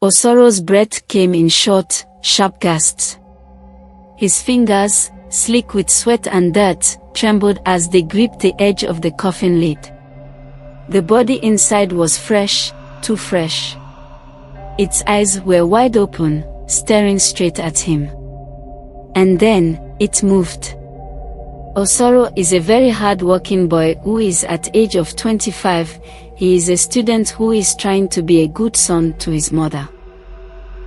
Osaro's breath came in short, sharp gasps. His fingers, slick with sweat and dirt, trembled as they gripped the edge of the coffin lid. The body inside was fresh, too fresh. Its eyes were wide open, staring straight at him. And then, it moved. Osaro is a very hard-working boy who is at age of 25. He is a student who is trying to be a good son to his mother.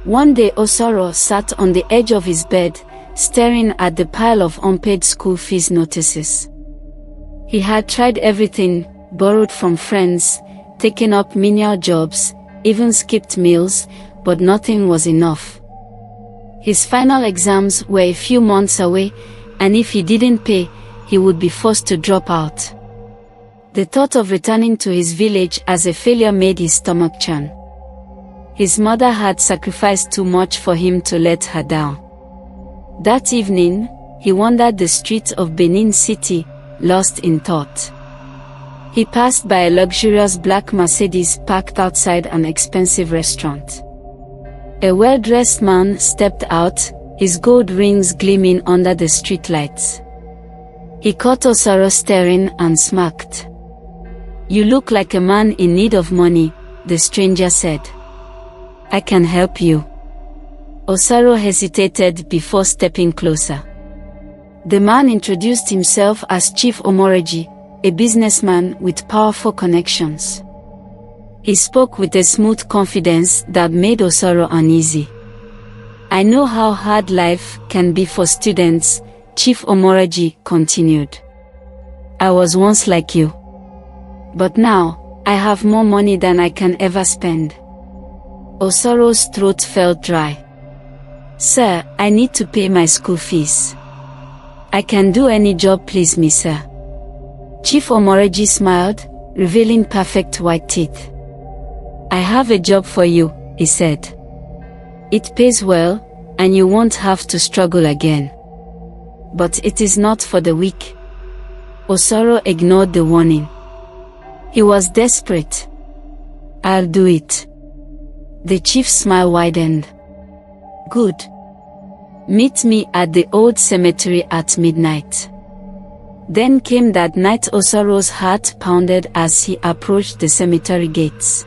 One day Osaro sat on the edge of his bed, staring at the pile of unpaid school fees notices. He had tried everything, borrowed from friends, taken up menial jobs, even skipped meals, but nothing was enough. His final exams were a few months away, and if he didn't pay, he would be forced to drop out. The thought of returning to his village as a failure made his stomach churn. His mother had sacrificed too much for him to let her down. That evening, he wandered the streets of Benin City, lost in thought. He passed by a luxurious black Mercedes parked outside an expensive restaurant. A well-dressed man stepped out, his gold rings gleaming under the streetlights. He caught Osaro staring and smirked. "You look like a man in need of money," the stranger said. "I can help you." Osaro hesitated before stepping closer. The man introduced himself as Chief Omoregie, a businessman with powerful connections. He spoke with a smooth confidence that made Osaro uneasy. "I know how hard life can be for students," Chief Omoregie continued. "I was once like you. But now, I have more money than I can ever spend." Osaro's throat felt dry. "Sir, I need to pay my school fees. I can do any job please me, sir." Chief Omoregie smiled, revealing perfect white teeth. "I have a job for you," he said. "It pays well, and you won't have to struggle again. But it is not for the weak." Osaro ignored the warning. He was desperate. "I'll do it." The chief's smile widened. "Good. Meet me at the old cemetery at midnight." Then came that night. Osaro's heart pounded as he approached the cemetery gates.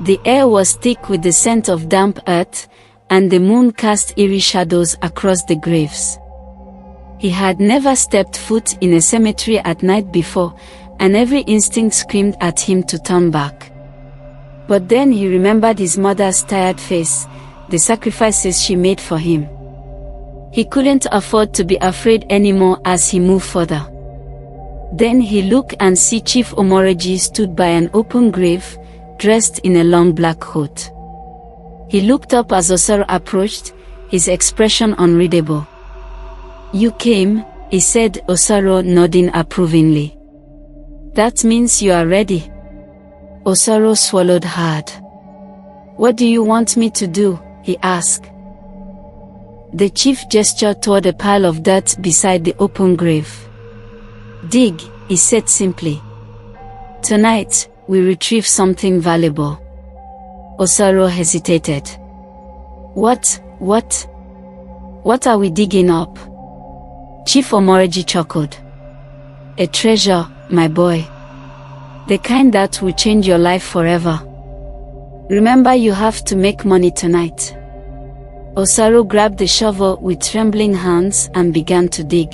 The air was thick with the scent of damp earth, and the moon cast eerie shadows across the graves. He had never stepped foot in a cemetery at night before, and every instinct screamed at him to turn back. But then he remembered his mother's tired face, the sacrifices she made for him. He couldn't afford to be afraid anymore as he moved further. Then he looked and saw Chief Omoregie stood by an open grave, dressed in a long black coat. He looked up as Osaro approached, his expression unreadable. "You came," he said, Osaro nodding approvingly. "That means you are ready." Osaro swallowed hard. "What do you want me to do?" he asked. The chief gestured toward a pile of dirt beside the open grave. "Dig," he said simply. "Tonight, we retrieve something valuable." Osaro hesitated. What are we digging up?" Chief Omoregie chuckled. "A treasure, my boy. The kind that will change your life forever. Remember, you have to make money tonight." Osaro grabbed the shovel with trembling hands and began to dig.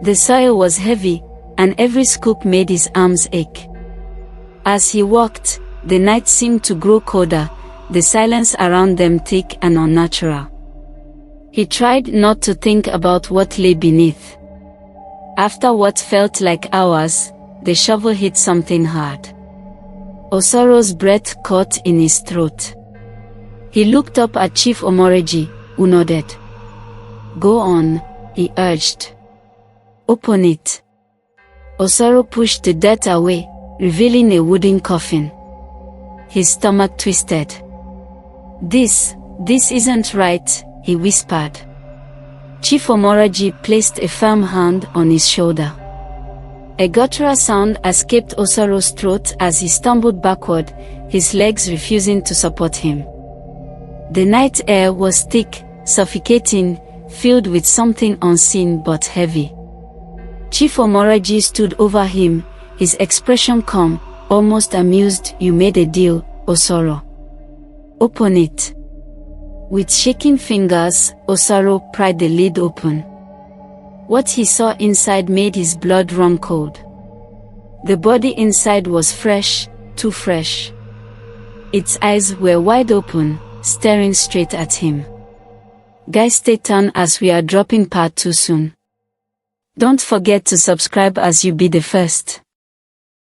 The soil was heavy, and every scoop made his arms ache. As he walked, the night seemed to grow colder, the silence around them thick and unnatural. He tried not to think about what lay beneath. After what felt like hours, the shovel hit something hard. Osaro's breath caught in his throat. He looked up at Chief Omoregie, who nodded. "Go on," he urged. "Open it." Osaro pushed the dirt away, revealing a wooden coffin. His stomach twisted. This isn't right," he whispered. Chief Omoregie placed a firm hand on his shoulder. A guttural sound escaped Osaro's throat as he stumbled backward, his legs refusing to support him. The night air was thick, suffocating, filled with something unseen but heavy. Chief Omoregie stood over him, his expression calm, almost amused. "You made a deal, Osaro. Open it." With shaking fingers, Osaro pried the lid open. What he saw inside made his blood run cold. The body inside was fresh, too fresh. Its eyes were wide open, staring straight at him. Guys, stay tuned as we are dropping part 2 soon. Don't forget to subscribe as you be the first.